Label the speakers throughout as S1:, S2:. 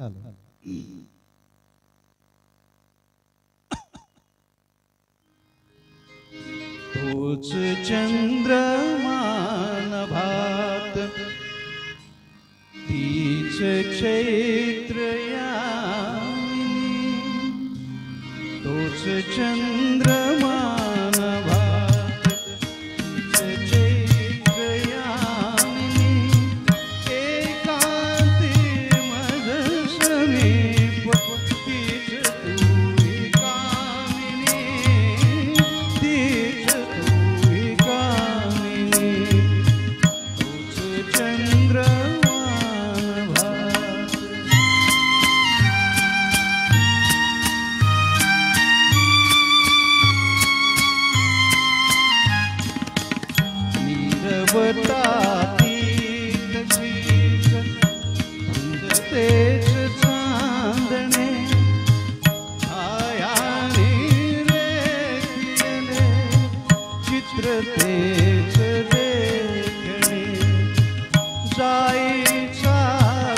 S1: Hello.
S2: तोच चंद्रमान भात तीच चैत्र यामिनी, तोच चंद्रमान भात तीच चैत्र यामिनी, एकांती मज समीप तीच तुही कामिनी, तीच तुही कामिनी, तोच चंद्रमान भात. नीरवता तीत शीत धुंद तेच चांदणे, छायानी रेखिले चित्र तेच देखणे, जाईचा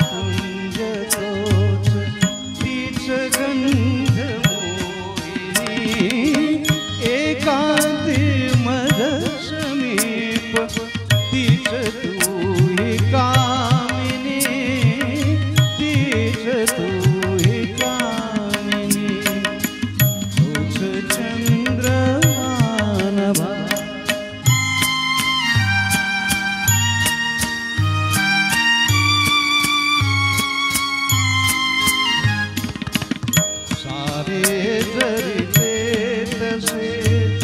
S2: कुंज तोच तीच गंध मोहिनी, एकांती मज समीप तीच तुही कामिनी, तीच तुही कामिनी, तोच चंद्रमान भात. सारे जरी ते तसेच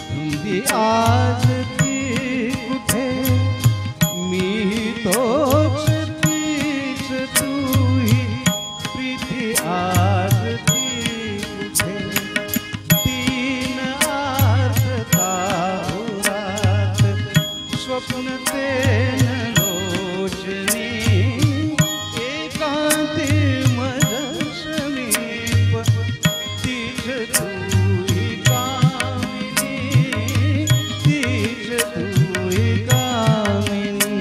S2: धुंदी आज ती कुठे, मी तोच तीच तुही प्रीती आज ती कुठे, तीन आर्ता उरात स्वप्न तेन लोचनी, एकांती मज समीप तीच तुही कामिनी, तीच तुही कामिनी,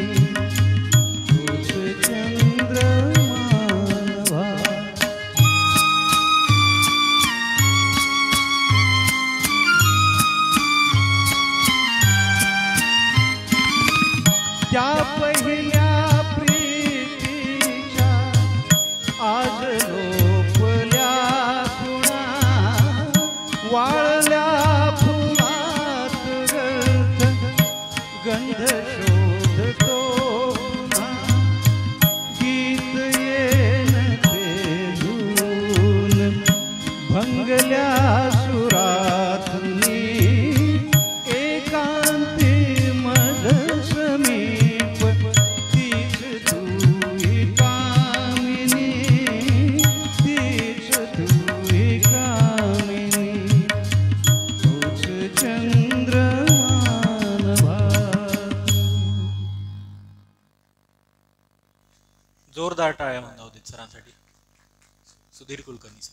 S2: तोच चंद्रमान भात. त्या पहिल्या प्रीतीच्या आज लोपल्या खुणा, वाळल्या फुलात गर्थ गंध शोधतो पुन्हा, गीत येन ते धून भंगल्या सुरात मी, एकांती मज समीप तीच तुही कामिनी, तीच तुही कामिनी, तोच चंद्रमान भात.
S3: जोरदार टाळ्या मंदावतीत सरांसाठी. सुधीर कुलकर्णी सर.